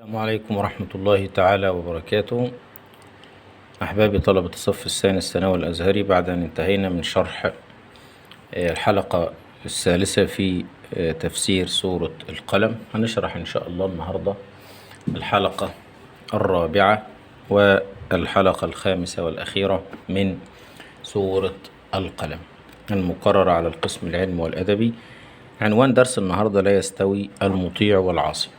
السلام عليكم ورحمة الله تعالى وبركاته. أحبابي طلبة الصف الثاني الثانوي الأزهري، بعد أن انتهينا من شرح الحلقة الثالثة في تفسير سورة القلم، هنشرح إن شاء الله النهاردة الحلقة الرابعة والحلقة الخامسة والأخيرة من سورة القلم المقررة على القسم العلمي والأدبي. عنوان درس النهاردة: لا يستوي المطيع والعاصي.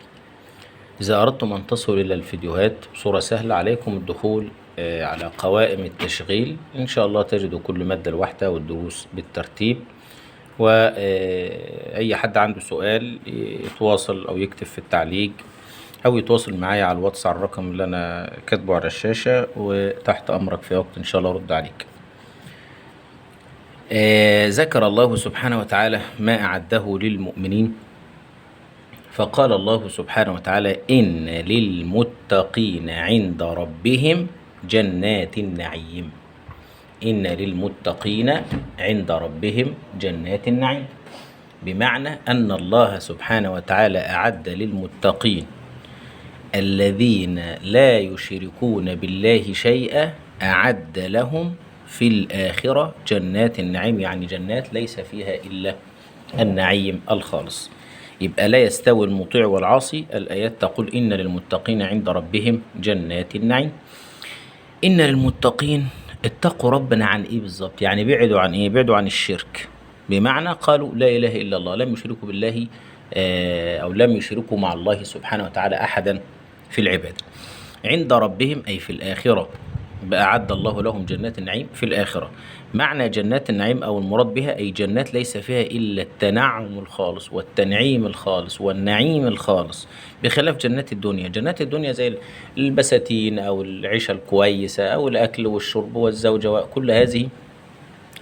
إذا أردتم أن تصلوا إلى الفيديوهات بصورة سهلة، عليكم الدخول على قوائم التشغيل. إن شاء الله تجدوا كل مادة لوحدها والدروس بالترتيب، وأي حد عنده سؤال يتواصل أو يكتب في التعليق أو يتواصل معايا على الواتس على الرقم اللي أنا كاتبه على الشاشة، وتحت أمرك في وقت إن شاء الله أرد عليك. ذكر الله سبحانه وتعالى ما أعده للمؤمنين، فقال الله سبحانه وتعالى: إن للمتقين عند ربهم جنات النعيم. إن للمتقين عند ربهم جنات النعيم، بمعنى أن الله سبحانه وتعالى أعد للمتقين الذين لا يشركون بالله شيئا، أعد لهم في الآخرة جنات النعيم، يعني جنات ليس فيها إلا النعيم الخالص. يبقى لا يستوي المطيع والعاصي. الآيات تقول: إن للمتقين عند ربهم جنات النعيم. إن للمتقين اتقوا ربنا عن إيه بالظبط؟ يعني بعدوا عن إيه؟ بعدوا عن الشرك، بمعنى قالوا لا إله إلا الله، لم يشركوا بالله أو لم يشركوا مع الله سبحانه وتعالى أحدا في العبادة. عند ربهم أي في الآخرة، أعد الله لهم جنات النعيم في الآخرة. معنى جنات النعيم أو المراد بها أي جنات ليس فيها إلا التنعم الخالص والتنعيم الخالص والنعيم الخالص، بخلاف جنات الدنيا. جنات الدنيا زي البساتين أو العيشة الكويسة أو الأكل والشرب والزوجة وكل هذه،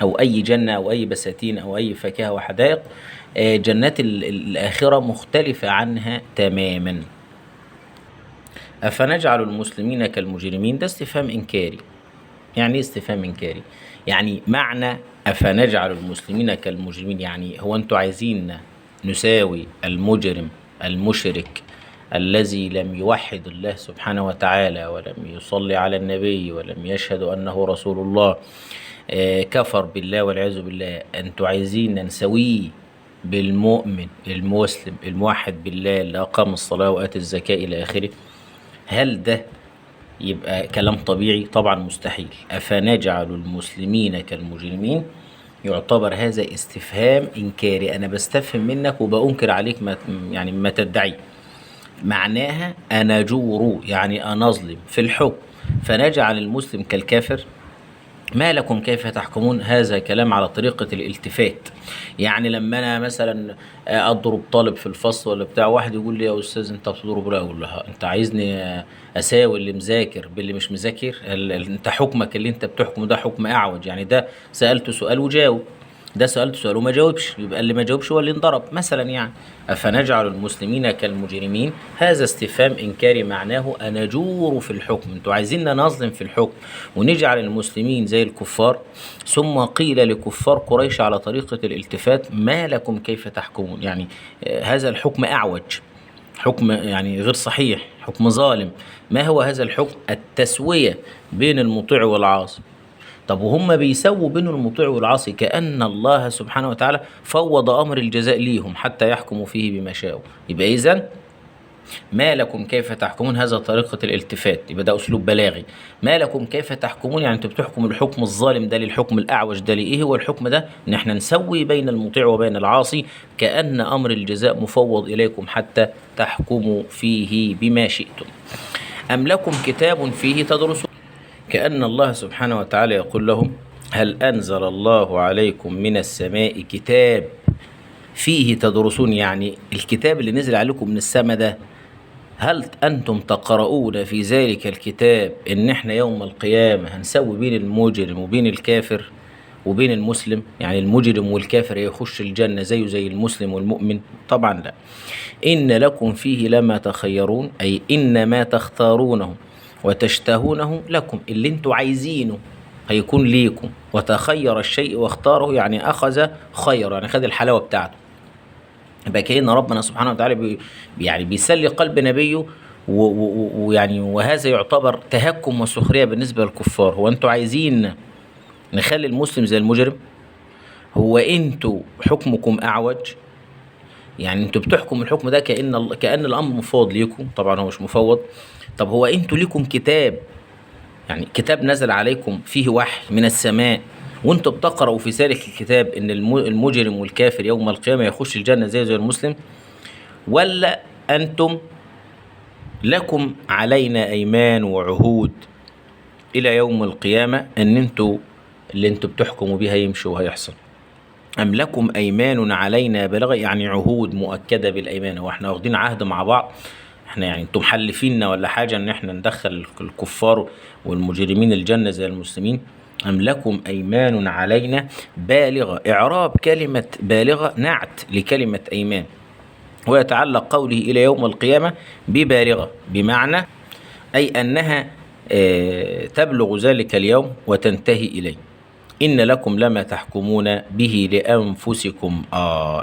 أو أي جنة أو أي بساتين أو أي فاكهة وحدائق. جنات الآخرة مختلفة عنها تماما. أفنجعل المسلمين كالمجرمين؟ ده استفهام إنكاري. يعني إيه استفهام إنكاري؟ يعني معنى أفنجعل المسلمين كالمجرمين، يعني هو أنتوا عايزين نساوي المجرم المشرك الذي لم يوحد الله سبحانه وتعالى ولم يصلي على النبي ولم يشهد أنه رسول الله، كفر بالله والعياذ بالله، أنتوا عايزين نسويه بالمؤمن المسلم الموحد بالله اللي أقام الصلاة وآتى الزكاة إلى آخره؟ هل ده يبقى كلام طبيعي؟ طبعا مستحيل. أفنجعل المسلمين كالمجرمين، يعتبر هذا استفهام إنكاري. أنا بستفهم منك وبأنكر عليك ما تدعي. معناها أنا جور، يعني أنا أظلم في الحكم، فنجعل المسلم كالكافر. ما لكم كيف تحكمون؟ هذا كلام على طريقة الالتفات. يعني لما أنا مثلا أضرب طالب في الفصل ولا بتاع، واحد يقول لي: يا أستاذ أنت بتضرب ليه؟ أقول له: أنت عايزني أساوي اللي مذاكر باللي مش مذاكر؟ أنت حكمك اللي أنت بتحكمه ده حكم أعوج. يعني ده سألته سؤال وجاوب، ده سألته سؤال وما جاوبش، يبقى اللي ما جاوبش هو اللي انضرب مثلا. يعني أفنجعل المسلمين كالمجرمين، هذا استفهام إنكاري معناه أنجور في الحكم. أنتوا عايزيننا نظلم في الحكم ونجعل المسلمين زي الكفار. ثم قيل لكفار قريش على طريقة الالتفات: ما لكم كيف تحكمون؟ يعني هذا الحكم أعوج، حكم يعني غير صحيح، حكم ظالم. ما هو هذا الحكم؟ التسوية بين المطيع والعاصي. طب وهم بيسووا بين المطيع والعاصي كأن الله سبحانه وتعالى فوض أمر الجزاء ليهم حتى يحكموا فيه بما شاءوا. يبقى إذن ما لكم كيف تحكمون، هذا طريقة الالتفات، يبقى ده أسلوب بلاغي. ما لكم كيف تحكمون، يعني أنتوا بتحكموا الحكم الظالم ده للحكم الأعوج ده. لإيه هو الحكم ده؟ إن إحنا نسوي بين المطيع وبين العاصي كأن أمر الجزاء مفوض إليكم حتى تحكموا فيه بما شئتم. أم لكم كتاب فيه تدرسون، كأن الله سبحانه وتعالى يقول لهم: هل أنزل الله عليكم من السماء كتاب فيه تدرسون؟ يعني الكتاب اللي نزل عليكم من السماء ده، هل أنتم تقرؤون في ذلك الكتاب إن إحنا يوم القيامة هنسوي بين المجرم وبين الكافر وبين المسلم؟ يعني المجرم والكافر يخش الجنة زيه زي المسلم والمؤمن؟ طبعا لا. إن لكم فيه لما تخيرون، أي إن ما تختارونه وتشتهونه لكم، اللي انتوا عايزينه هيكون ليكم. وتخير الشيء واختاره، يعني أخذ خير، يعني خد الحلاوة بتاعته. يبقى كأن ربنا سبحانه وتعالى يعني بيسلي قلب نبيه ويعني وهذا يعتبر تهكم وسخرية بالنسبة للكفار. هو انتوا عايزين نخلي المسلم زي المجرم؟ هو انتوا حكمكم اعوج؟ يعني انتوا بتحكم الحكم ده كأن الامر مفوض ليكم، طبعا هو مش مفوض. طب هو انتوا ليكم كتاب، يعني كتاب نزل عليكم فيه وحي من السماء، وانتوا بتقرأوا في ذلك الكتاب ان المجرم والكافر يوم القيامة يخش الجنة زي المسلم؟ ولا انتم لكم علينا ايمان وعهود الى يوم القيامة ان انتوا اللي انتوا بتحكموا بيها يمشي وهيحصل؟ أم لكم أيمان علينا بالغة، يعني عهود مؤكدة بالأيمان، واحنا واخدين عهد مع بعض، احنا يعني انتم محلفيننا ولا حاجة ان احنا ندخل الكفار والمجرمين الجنة زي المسلمين؟ أم لكم أيمان علينا بالغة. إعراب كلمة بالغة نعت لكلمة أيمان، ويتعلق قوله إلى يوم القيامة ببالغة، بمعنى أي أنها تبلغ ذلك اليوم وتنتهي إليه. إن لكم لما تحكمون به لأنفسكم.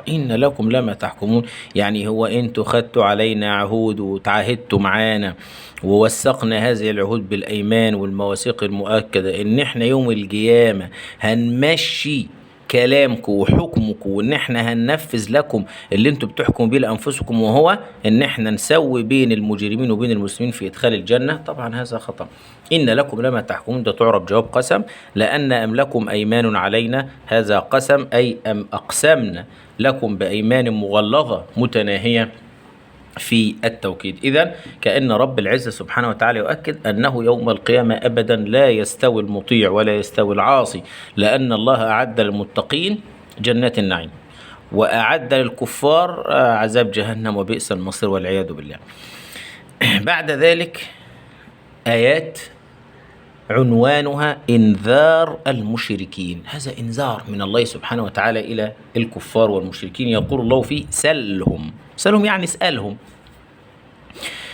إن لكم لما تحكمون، يعني هو أنتوا خدتوا علينا عهود وتعاهدتوا معانا ووثقنا هذه العهود بالأيمان والمواثيق المؤكدة إن إحنا يوم القيامة هنمشي كلامكم وحكمكم، وان احنا هننفذ لكم اللي انتوا بتحكموا بيه لانفسكم، وهو ان احنا نسوي بين المجرمين وبين المسلمين في ادخال الجنة. طبعا هذا خطأ. ان لكم لما تحكمون ده تعرب جواب قسم، لان ام لكم ايمان علينا هذا قسم، اي ام اقسمنا لكم بايمان مغلظة متناهية في التوكيد. إذن كأن رب العزة سبحانه وتعالى يؤكد أنه يوم القيامة أبدا لا يستوي المطيع ولا يستوي العاصي، لأن الله أعد للمتقين جنات النعيم، وأعد للكفار عذاب جهنم وبئس المصير والعياذ بالله. بعد ذلك آيات عنوانها إنذار المشركين. هذا إنذار من الله سبحانه وتعالى إلى الكفار والمشركين، يقول الله فيه سلهم. سلهم يعني اسألهم.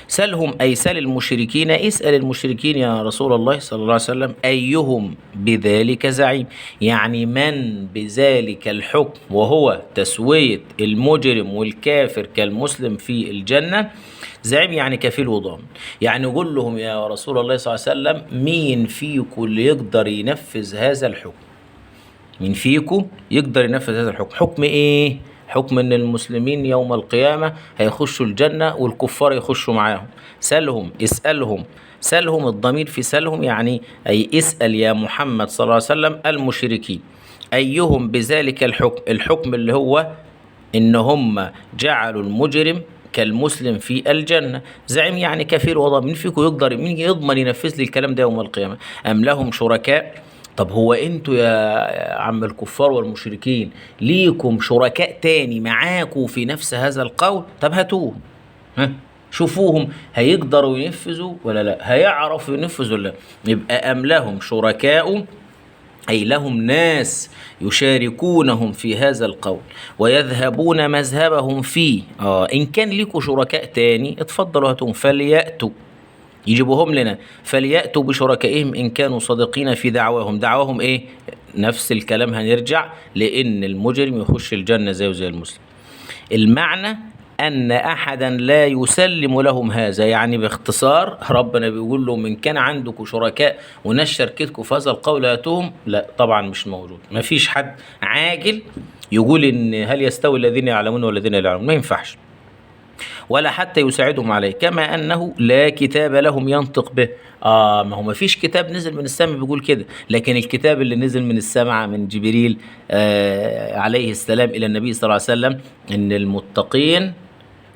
سلهم أي سل المشركين، اسأل المشركين يا رسول الله صلى الله عليه وسلم أيهم بذلك زعيم، يعني من بذلك الحكم وهو تسوية المجرم والكافر كالمسلم في الجنة زعيم، يعني كفيل وضامن. يعني يقول لهم يا رسول الله صلى الله عليه وسلم مين فيكم اللي يقدر ينفذ هذا الحكم؟ مين فيكم يقدر ينفذ هذا الحكم؟ حكم ايه؟ حكم ان المسلمين يوم القيامة هيخشوا الجنة والكفار يخشوا معاهم. سلهم، اسألهم. سلهم الضمير في سلهم يعني أي اسأل يا محمد صلى الله عليه وسلم المشركين أيهم بذلك الحكم اللي هو إن هم جعلوا المجرم كالمسلم في الجنة زعيم، يعني كفيل وضامن. مين فيكم يقدر، مين يضمن ينفذ لي الكلام ده يوم القيامة؟ أم لهم شركاء. طب هو انتوا يا عم الكفار والمشركين ليكم شركاء تاني معاكم في نفس هذا القول؟ طب هاتوهم، شوفوهم هيقدروا ينفذوا ولا لا، هيعرفوا ينفذوا ولا لا. يبقى أم لهم شركاء أي لهم ناس يشاركونهم في هذا القول ويذهبون مذهبهم فيه. إن كان لكم شركاء تاني اتفضلوا هاتوهم، فليأتوا يجيبوهم لنا، فليأتوا بشركائهم إن كانوا صادقين في دعواهم. دعواهم إيه؟ نفس الكلام هنرجع، لأن المجرم يخش الجنة زي المسلم. المعنى أن أحدا لا يسلم لهم هذا، يعني باختصار ربنا بيقول لهم إن كان عندكم شركاء وناس شاركتكم في هذا القول هاتوهم. لا طبعا مش موجود، ما فيش حد عاجل يقول إن هل يستوي الذين يعلمون والذين لا يعلمون، ما ينفعش، ولا حتى يساعدهم عليه. كما أنه لا كتاب لهم ينطق به. ما هو ما فيش كتاب نزل من السماء بيقول كده، لكن الكتاب اللي نزل من السماء من جبريل عليه السلام إلى النبي صلى الله عليه وسلم إن المتقين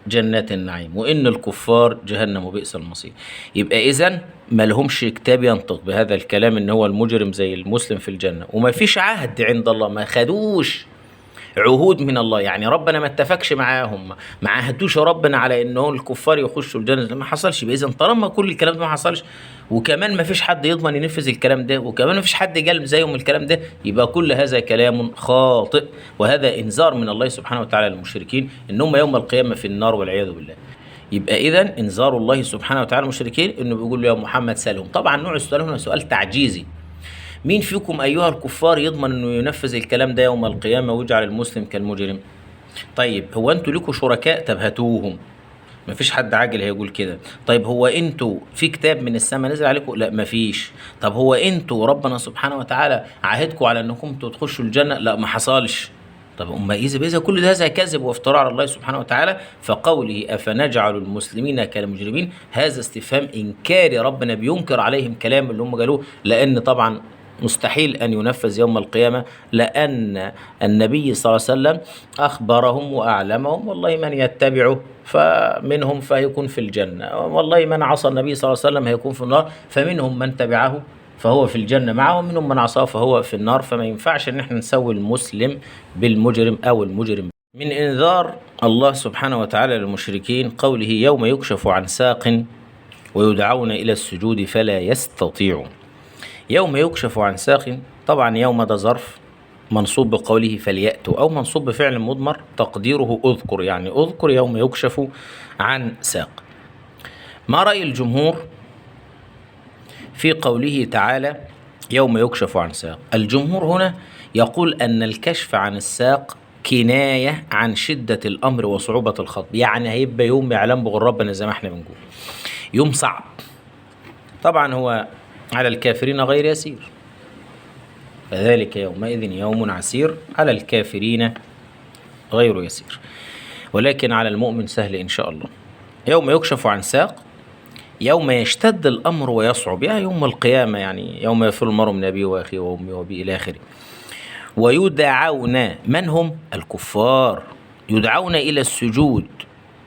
جنات النعيم وإن الكفار جهنم وبئس المصير. يبقى إذن ما لهمش كتاب ينطق بهذا الكلام إن هو المجرم زي المسلم في الجنة، وما فيش عهد عند الله، ما خدوش عهود من الله، يعني ربنا ما اتفقش معاهم، ما عهدوش ربنا على انه الكفار يخشوا الجنه، ما حصلش. باذن طالما كل الكلام ده ما حصلش، وكمان ما فيش حد يضمن ينفذ الكلام ده، وكمان ما فيش حد قال زيهم الكلام ده، يبقى كل هذا كلام خاطئ، وهذا انذار من الله سبحانه وتعالى للمشركين ان هم يوم القيامه في النار والعياذ بالله. يبقى اذا انذار الله سبحانه وتعالى للمشركين انه بيقول له يا محمد سالهم. طبعا نوع السؤال هنا سؤال تعجيزي، مين فيكم أيها الكفار يضمن أنه ينفذ الكلام ده يوم القيامة ويجعل المسلم كالمجرم؟ طيب هو أنتوا لكم شركاء؟ طب هاتوهم. مفيش حد عاقل هيقول كده. طيب هو انتوا في كتاب من السماء نزل عليكم؟ لا مفيش. طب هو انتوا ربنا سبحانه وتعالى عاهدكم على انكم تخشوا الجنة؟ لا ما حصلش. طب أما إذا كل هذا كذب وافتراء على الله سبحانه وتعالى، فقوله أفنجعل المسلمين كالمجرمين هذا استفهام إنكاري، ربنا بينكر عليهم كلام اللي هم قالوه، لأن طبعا مستحيل أن ينفذ يوم القيامة، لأن النبي صلى الله عليه وسلم أخبرهم وأعلمهم والله من يتبعه فمنهم فهيكون في الجنة، والله من عصى النبي صلى الله عليه وسلم هيكون في النار، فمنهم من تبعه فهو في الجنة معه، ومنهم من عصاه فهو في النار. فما ينفعش ان احنا نسوي المسلم بالمجرم او المجرم. من انذار الله سبحانه وتعالى للمشركين قوله يوم يكشف عن ساق ويدعون الى السجود فلا يستطيعون. يوم يكشف عن ساق، طبعا يوم ده ظرف منصوب بقوله فليأتوا، او منصوب بفعل مضمر تقديره اذكر، يعني اذكر يوم يكشف عن ساق. ما رأي الجمهور في قوله تعالى يوم يكشف عن ساق؟ الجمهور هنا يقول أن الكشف عن الساق كناية عن شدة الأمر وصعوبة الخطب، يعني هيبقى يوم يعلم به ربنا زي ما احنا بنقول، يوم صعب. طبعا هو على الكافرين غير يسير، فذلك يومئذ يوم عسير على الكافرين غير يسير، ولكن على المؤمن سهل إن شاء الله. يوم يكشف عن ساق، يوم يشتد الأمر ويصعب، يعني يوم القيامة، يعني يوم يفر المرء من أبيه وأخيه وأمه وأبيه إلى آخره. ويدعون، من هم؟ الكفار، يدعون إلى السجود.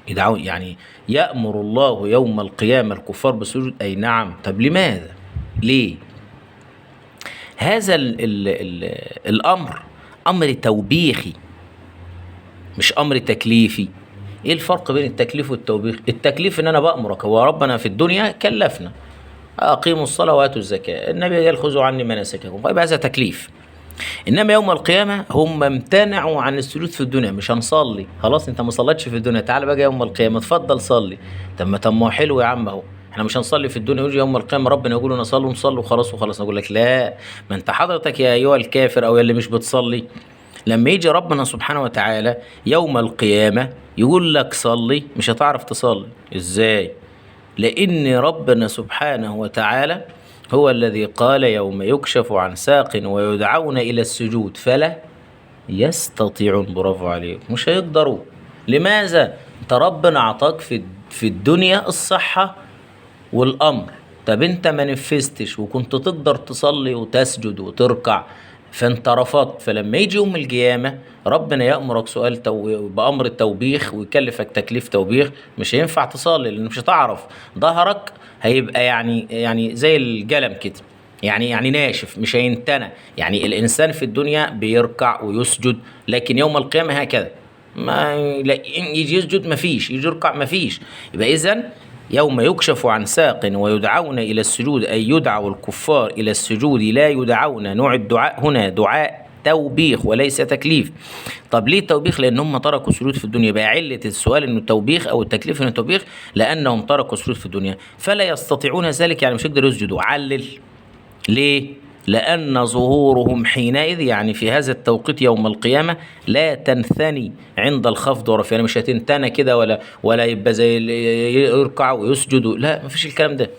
يدعون يعني يأمر الله يوم القيامة الكفار بالسجود، أي نعم. طب لماذا؟ ليه؟ هذا الأمر أمر توبيخي مش أمر تكليفي. ايه الفرق بين التكليف والتوبيخ؟ التكليف ان انا بأمرك، هو ربنا في الدنيا كلفنا اقيموا الصلاة واتوا الزكاة، النبي قال خذوا عني مناسككم، طيب هذا تكليف. انما يوم القيامة هم امتنعوا عن السجود في الدنيا، مش هنصلي خلاص، انت ما صليتش في الدنيا، تعال بقى يوم القيامة اتفضل صلي. طب ما هو حلو يا عم اهو، احنا مش هنصلي في الدنيا ويجي يوم القيامة ربنا يقول لنا صلوا، نصلوا وخلاص وخلاص. نقول لك لا، ما انت حضرتك يا ايها الكافر او يا اللي مش بتصلي، لما يجي ربنا سبحانه وتعالى يوم القيامة يقول لك صلي، مش هتعرف تصلي. ازاي؟ لأن ربنا سبحانه وتعالى هو الذي قال يوم يكشف عن ساق ويدعون إلى السجود فلا يستطيعون. برافو عليك، مش هيقدروا. لماذا؟ انت ربنا أعطاك في الدنيا الصحة والأمر، طب انت ما نفذتش وكنت تقدر تصلي وتسجد وتركع، فانت رفضت. فلما يجي يوم القيامة ربنا يأمرك سؤال بأمر التوبيخ ويكلفك تكليف توبيخ، مش هينفع تصلي لأن مش هتعرف، ظهرك هيبقى يعني زي القلم كده، يعني ناشف مش هينتنى. يعني الإنسان في الدنيا بيركع ويسجد، لكن يوم القيامة هكذا، ما يجي يسجد مفيش، يجي يركع مفيش. يبقى إذن يوم يكشف عن ساق ويدعون إلى السجود، أي يدعو الكفار إلى السجود، لا يدعون. نوع الدعاء هنا دعاء توبيخ وليس تكليف. طب ليه توبيخ؟ لأن هم تركوا السجود في الدنيا. بقى علة السؤال إنه توبيخ أو التكليف إنه توبيخ لأنهم تركوا السجود في الدنيا، فلا يستطيعون ذلك، يعني مش يقدروا يسجدوا. علل ليه؟ لأن ظهورهم حينئذ، يعني في هذا التوقيت يوم القيامة، لا تنثني عند الخفض ورفع، يعني مش هتنتنى كده ولا يبقى زي يركع ويسجد، لا مفيش الكلام ده،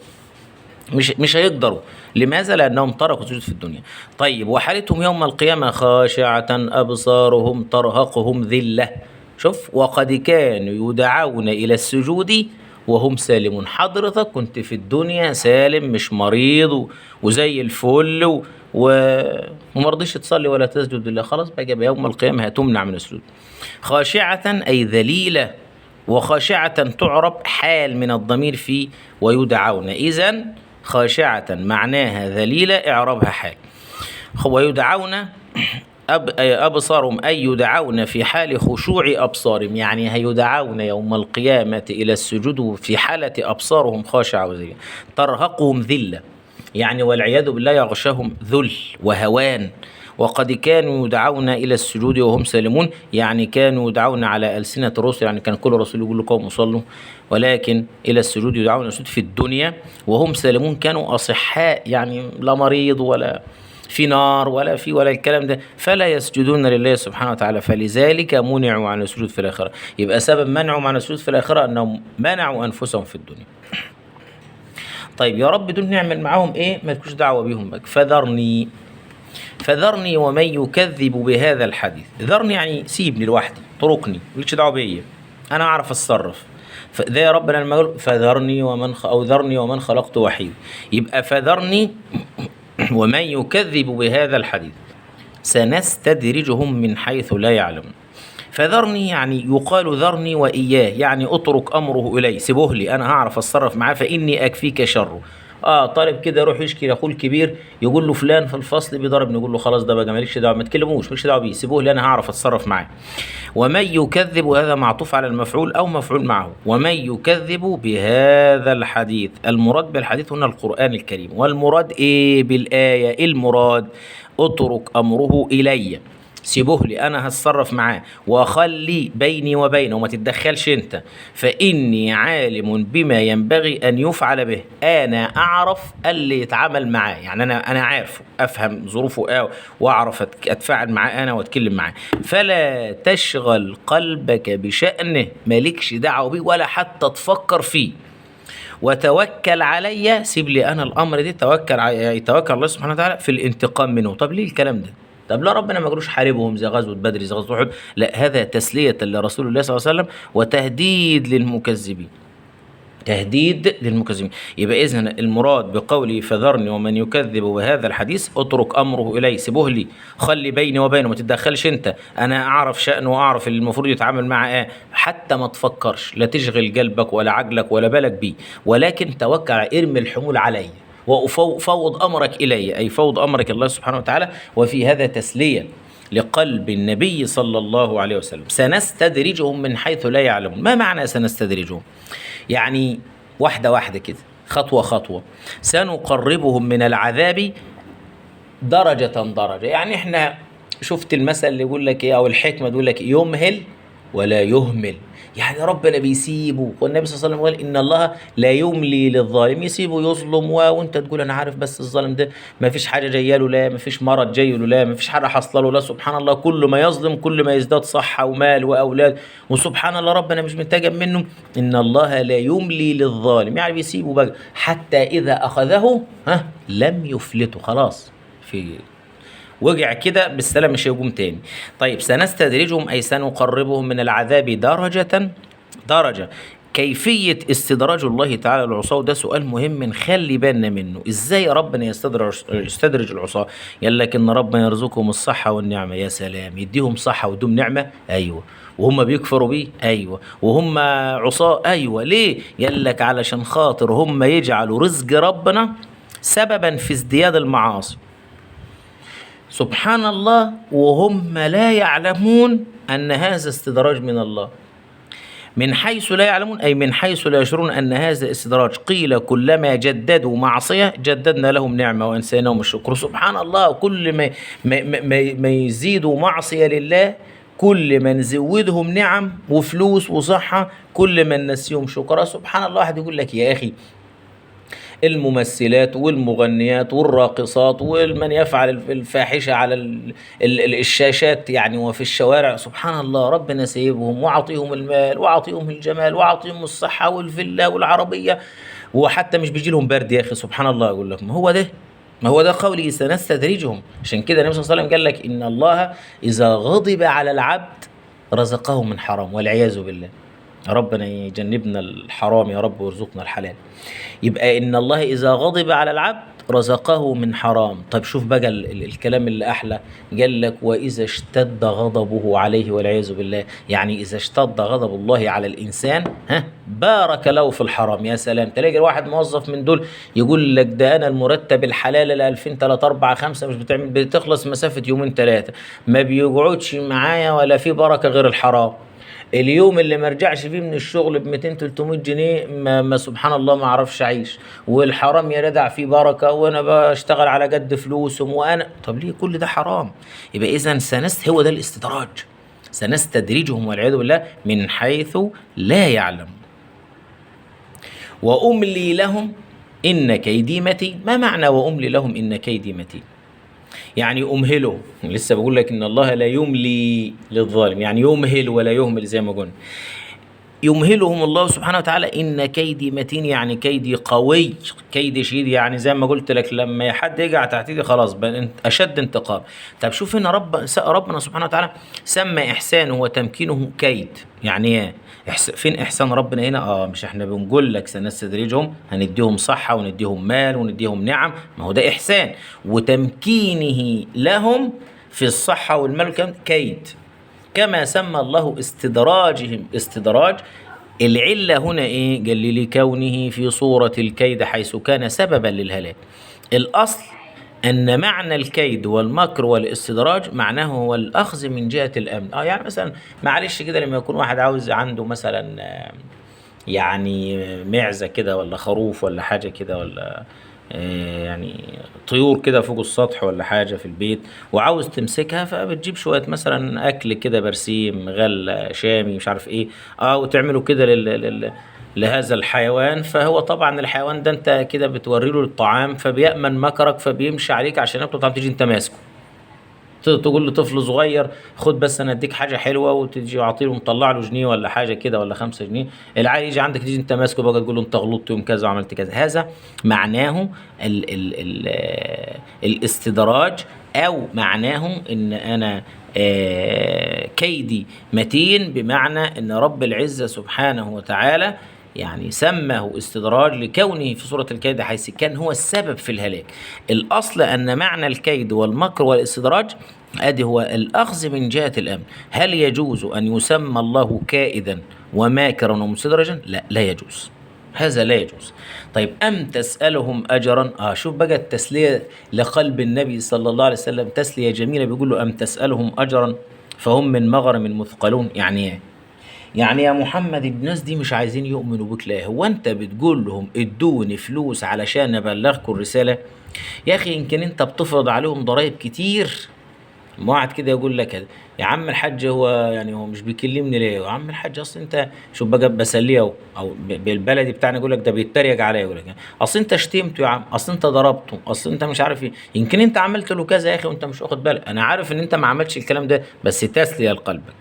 مش هيقدروا. لماذا؟ لأنهم تركوا السجود في الدنيا. طيب وحالتهم يوم القيامة خاشعة أبصارهم ترهقهم ذلة. شوف، وقد كانوا يدعون إلى السجود وهم سالمون. حضرتك كنت في الدنيا سالم مش مريض وزي الفل ومرضيش تصلي ولا تسجد لله، خلاص بقى يوم القيامة هتمنع من السجود. خاشعة أي ذليلة، وخاشعة تعرب حال من الضمير في ويدعون. إذن خاشعة معناها ذليلة، إعرابها حال. ويدعون أبصارهم، أي يدعون في حال خشوع أبصارهم، يعني هيدعون يوم القيامة إلى السجود في حالة أبصارهم خاشعة وذليلة. ترهقهم ذلة، يعني والعياذ بالله يغشاهم ذل وهوان. وقد كانوا يدعون إلى السجود وهم سالمون، يعني كانوا يدعون على ألسنة الرسل، يعني كان كل رسول يقول لقوم صلوا، ولكن إلى السجود يدعون السجود في الدنيا وهم سالمون، كانوا أصحاء، يعني لا مريض ولا في نار ولا الكلام ده، فلا يسجدون لله سبحانه وتعالى، فلذلك منعوا عن السجود في الآخرة. يبقى سبب منعهم عن السجود في الآخرة أنهم منعوا أنفسهم في الدنيا. طيب يا رب دول نعمل معاهم إيه؟ مالكوش دعوة بيهم بقى. فذرني ومن يكذب بهذا الحديث. ذرني يعني سيبني لوحدي، اتركني، مالكش دعوة بيا، أنا أعرف أتصرف. فده يا رب أنا لما أقول فذرني أو ذرني ومن خلقت وحيد، يبقى فذرني ومن يكذب بهذا الحديث سنستدرجهم من حيث لا يعلمون. فذرني يعني يقال ذرني وإياه، يعني اترك أمره إلي، سيبوه لي أنا هعرف أتصرف معاه، فإني أكفيك شره. طالب كده يروح يشكي لاخوه الكبير، يقول له فلان في الفصل بيضربني، يقول له خلاص ده بقى مالكش دعوه، ما تكلموش، مالكش دعوه بيه، سيبوه لي انا هعرف اتصرف معاه. ومن يكذب، هذا معطوف على المفعول او مفعول معه، ومن يكذب بهذا الحديث، المراد بالحديث هنا القرآن الكريم. والمراد ايه بالايه؟ المراد اترك امره الي، سيبوه لي انا هتصرف معاه، وخلي بيني وبينه وما تتدخلش انت، فاني عالم بما ينبغي ان يفعل به، انا اعرف اللي يتعامل معاه، يعني انا عارفه، افهم ظروفه واعرف اتفاعل معاه انا واتكلم معاه. فلا تشغل قلبك بشأنه، مالكش دعوه بيه ولا حتى تفكر فيه، وتوكل علي، سيب لي انا الامر دي، يتوكل الله سبحانه وتعالى في الانتقام منه. طب ليه الكلام ده؟ طب لا ربنا ما قالوش حاربهم زي غزوة بدر زي غزوة أحد، لا، هذا تسلية لرسول الله صلى الله عليه وسلم وتهديد للمكذبين، تهديد للمكذبين. يبقى إذن المراد بقوله فذرني ومن يكذب بهذا الحديث، اترك أمره إلي، سيبوه لي، خلي بيني وبينه، ما تتدخلش أنت، أنا أعرف شأنه وأعرف اللي المفروض يتعامل معاه، حتى ما تفكرش، لا تشغل قلبك ولا عقلك ولا بالك بيه، ولكن توكل، ارمي الحمول علي وفوض أمرك إلي، أي فوض أمرك الله سبحانه وتعالى. وفي هذا تسلية لقلب النبي صلى الله عليه وسلم. سنستدرجهم من حيث لا يعلمون. ما معنى سنستدرجهم؟ يعني واحدة واحدة كده، خطوة خطوة. سنقربهم من العذاب درجة درجة. يعني احنا شفت المثل اللي يقول لك ايه، او الحكمة تقول لك يمهل ولا يهمل، يعني ربنا بيسيبه، والنبي صلى الله عليه وسلم قال ان الله لا يملي للظالم، يسيبه يظلم وانت تقول انا عارف بس الظالم ده ما فيش حاجه جايه له، لا ما فيش مرض جاي له، لا ما فيش حاجه حاصله له، لا سبحان الله، كل ما يظلم كل ما يزداد صحه ومال واولاد، وسبحان الله ربنا مش منتجب منه. ان الله لا يملي للظالم، يعني بيسيبه بقى حتى اذا اخذه لم يفلته، خلاص في وقع كده بالسلام مش هيقوم تاني. طيب سنستدرجهم أي سنقربهم من العذاب درجة. كيفية استدراج الله تعالى العصاة، وده سؤال مهم نخلي بالنا منه. ازاي ربنا يستدرج العصاة؟ قال لك ان ربنا يرزقهم الصحة والنعمة. يا سلام، يديهم صحة ويديهم نعمة؟ ايوه. وهم بيكفروا بيه؟ ايوه. وهم عصاة؟ ايوه. ليه؟ قال لك علشان خاطر هم يجعلوا رزق ربنا سببا في ازدياد المعاصي، سبحان الله، وهم لا يعلمون أن هذا استدراج من الله. من حيث لا يعلمون أي من حيث لا يشعرون أن هذا استدراج. قيل كلما جددوا معصية جددنا لهم نعمة وأنسيناهم الشكر. سبحان الله، كل ما يزيدوا معصية لله، كل ما نزودهم نعم وفلوس وصحة، كل ما ننسيهم شكرا. سبحان الله. واحد يقول لك يا أخي الممثلات والمغنيات والراقصات ومن يفعل الفاحشة على الشاشات يعني وفي الشوارع، سبحان الله، ربنا سيبهم وعطيهم المال وعطيهم الجمال وعطيهم الصحة والفيلا والعربية، وحتى مش بيجي لهم برد يا أخي. سبحان الله. أقول لك ما هو ده قوله سنستدرجهم. عشان كده النبي صلى الله عليه وسلم قال لك إن الله إذا غضب على العبد رزقه من حرام، والعياذ بالله. ربنا يجنبنا الحرام يا رب ويرزقنا الحلال. يبقى إن الله إذا غضب على العبد رزقه من حرام. طيب شوف بقى الكلام اللي أحلى، قال لك وإذا اشتد غضبه عليه والعياذ بالله، يعني إذا اشتد غضب الله على الإنسان بارك له في الحرام. يا سلام، تلاقي واحد موظف من دول يقول لك ده أنا المرتب الحلال ل 2000 3 4 5 مش بتخلص مسافة يومين 3، ما بيقعدش معايا ولا في بركة غير الحرام. اليوم اللي ما رجعش فيه من الشغل ب 200 300 جنيه ما سبحان الله ما اعرفش اعيش، والحرام يا ردع فيه بركه، وانا بشتغل على قد فلوسهم، وانا طب ليه كل ده حرام؟ يبقى اذا هو ده الاستدراج. سنستدرجهم والعياذ بالله من حيث لا يعلم. واملي لهم ان كيدي متين. ما معنى واملي لهم ان كيدي متين؟ يعني أمهله. لسه بقول لك إن الله لا يملي للظالم، يعني يمهل ولا يهمل زي ما قلنا. يمهلهم الله سبحانه وتعالى إن كيدي متين، يعني كيدي قوي، كيدي شديد، يعني زي ما قلت لك لما حد يقع تحت ايدي خلاص أشد انتقام. طب شوف هنا ربنا سبحانه وتعالى سمى إحسانه وتمكينه كيد. يعني ايه فين إحسان ربنا هنا؟ مش احنا بنقول لك سنستدرجهم، هنديهم صحة ونديهم مال ونديهم نعم، ما هو ده إحسان. وتمكينه لهم في الصحة والمال كان كيد. كما سمى الله استدراجهم استدراج. العلة هنا ايه؟ قال لي لكونه في صورة الكيد حيث كان سببا للهلاك. الأصل أن معنى الكيد والمكر والاستدراج معناه هو الأخذ من جهة الأمن. يعني مثلا معلش كده لما يكون واحد عاوز عنده مثلا يعني معزة كده ولا خروف ولا حاجة كده، ولا يعني طيور كده فوق السطح ولا حاجة في البيت، وعاوز تمسكها، فبتجيب شوية مثلا أكل كده، برسيم، غل، شامي، مش عارف إيه، وتعمله كده لهذا الحيوان. فهو طبعا الحيوان ده أنت كده بتوري له الطعام، فبيأمن مكرك، فبيمشي عليك عشان ياكله. طبعا تيجي أنت ماسكه، تقول لطفل صغير خد بس انا اديك حاجه حلوه، وتجي عاطيله مطلع له جنيه ولا حاجه كده ولا 5 جنيه، العيل يجي عندك تيجي انت ماسكه بقى تقول له انت غلطت يوم كذا وعملت كذا. هذا معناه ال الاستدراج، او معناه ان انا كيدي متين، بمعنى ان رب العزه سبحانه وتعالى يعني سماه استدراج لكونه في صورة الكيد حيث كان هو السبب في الهلاك. الأصل أن معنى الكيد والمكر والاستدراج أدي هو الأخذ من جهة الأمن. هل يجوز أن يسمى الله كائدا وماكرا ومستدرجا؟ لا، لا يجوز، هذا لا يجوز. طيب أم تسألهم أجرا؟ شوف بقى التسلية لقلب النبي صلى الله عليه وسلم، تسلية جميلة، بيقول له أم تسألهم أجرا فهم من مغرم مثقلون. يعني إيه؟ يعني يا محمد الناس دي مش عايزين يؤمنوا بك، لا هو انت بتقول لهم ادوني فلوس علشان ابلغكم الرسالة؟ يا اخي يمكن انت بتفرض عليهم ضرائب كتير. ما واحد كده يقول لك يا عم الحاج هو يعني هو مش بيكلمني ليه؟ يا عم الحاج اصل انت شوف بقى بسليه، او بالبلدي بتاعنا يقول لك ده بيتريق عليا، يقول لك اصل انت شتمته يا عم، اصل انت ضربته، اصل انت مش عارف ايه، يمكن انت عملت له كذا يا اخي وانت مش واخد بالك. انا عارف ان انت ما عملتش الكلام ده، بس تسلية لقلبك.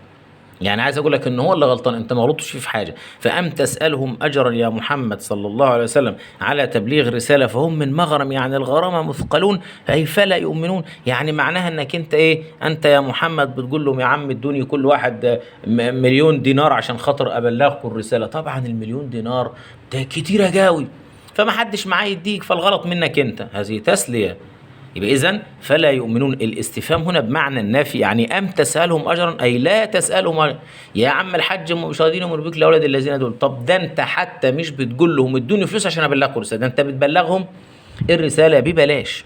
يعني عايز اقول لك ان هو اللي غلطان، انت ما غلطتش فيه في حاجه. فام تسالهم اجرا يا محمد صلى الله عليه وسلم على تبليغ الرساله فهم من مغرم، يعني الغرامه مثقلون، اي فلا يؤمنون. يعني معناها انك انت ايه؟ انت يا محمد بتقول لهم يا عم ادوني كل واحد مليون دينار عشان خاطر ابلغكم الرساله. طبعا المليون دينار ده كتيره قوي، فما حدش معاه يديك، فالغلط منك انت. هذه تسليه. يبقى إذن فلا يؤمنون، الاستفهام هنا بمعنى النفي، يعني أم تسألهم أجرا أي لا تسألهم أجرا. يا عم الحاج مش راضيين يؤمنوا بيك لأولاد الذين دول. طب ده أنت حتى مش بتقول لهم ادوني فلوس عشان أبلغكم الرسالة، ده أنت بتبلغهم الرسالة ببلاش،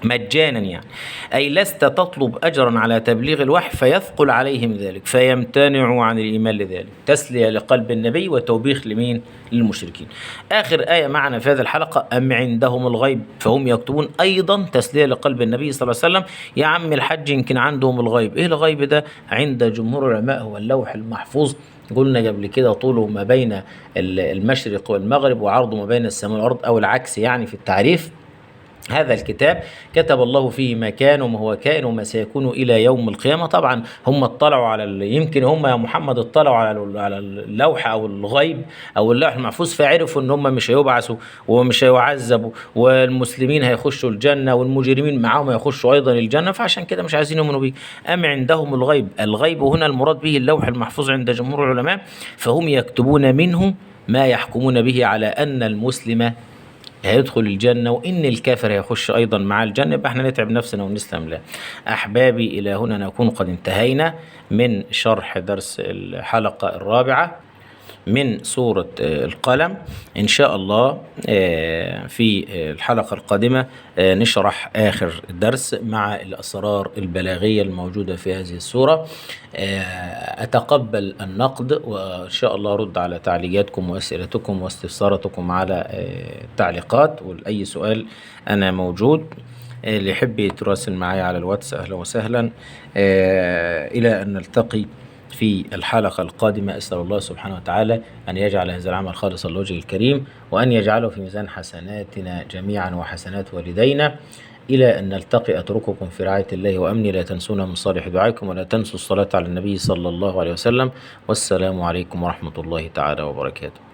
مجانا يعني. أي لست تطلب أجرا على تبليغ الوحي فيثقل عليهم ذلك فيمتنعوا عن الإيمان لذلك. تسلية لقلب النبي وتوبيخ لمين؟ للمشركين. آخر آية معنا في هذه الحلقة أم عندهم الغيب فهم يكتبون، أيضا تسلية لقلب النبي صلى الله عليه وسلم. يا عم الحج يمكن عندهم الغيب. إيه الغيب ده؟ عند جمهور العلماء هو اللوح المحفوظ. قلنا قبل كده طوله ما بين المشرق والمغرب وعرضه ما بين السماء والأرض، أو العكس يعني في التعريف. هذا الكتاب كتب الله فيه ما كان وما هو كائن وما سيكون إلى يوم القيامة. طبعا هم اطلعوا على يمكن هم يا محمد اطلعوا على اللوحة أو الغيب أو اللوح المحفوظ، فعرفوا إن هم مش هيبعثوا ومش هيعذبوا، والمسلمين هيخشوا الجنة والمجرمين معاهم هيخشوا أيضا الجنة، فعشان كده مش عايزين يؤمنوا بيه. أم عندهم الغيب، الغيب هنا المراد به اللوح المحفوظ عند جمهور العلماء، فهم يكتبون منه ما يحكمون به على أن المسلم هيدخل الجنة وإن الكافر هيخش أيضا مع الجنة. يبقى احنا نتعب نفسنا ونسلم له. أحبابي إلى هنا نكون قد انتهينا من شرح درس الحلقة الرابعة من سورة القلم. إن شاء الله في الحلقة القادمة نشرح آخر درس مع الأسرار البلاغية الموجودة في هذه السورة. أتقبل النقد، وإن شاء الله أرد على تعليقاتكم وأسئلتكم واستفساراتكم على التعليقات، ولأي سؤال أنا موجود. اللي يحب يتراسل معي على الواتس أهلا وسهلا. إلى أن نلتقي في الحلقة القادمة. أسأل الله سبحانه وتعالى أن يجعل هذا العمل خالصا لوجهه الكريم، وأن يجعله في ميزان حسناتنا جميعا وحسنات والدينا. إلى أن نلتقي أترككم في رعاية الله وأمنه. لا تنسونا من صالح دعائكم، ولا تنسوا الصلاة على النبي صلى الله عليه وسلم. والسلام عليكم ورحمة الله تعالى وبركاته.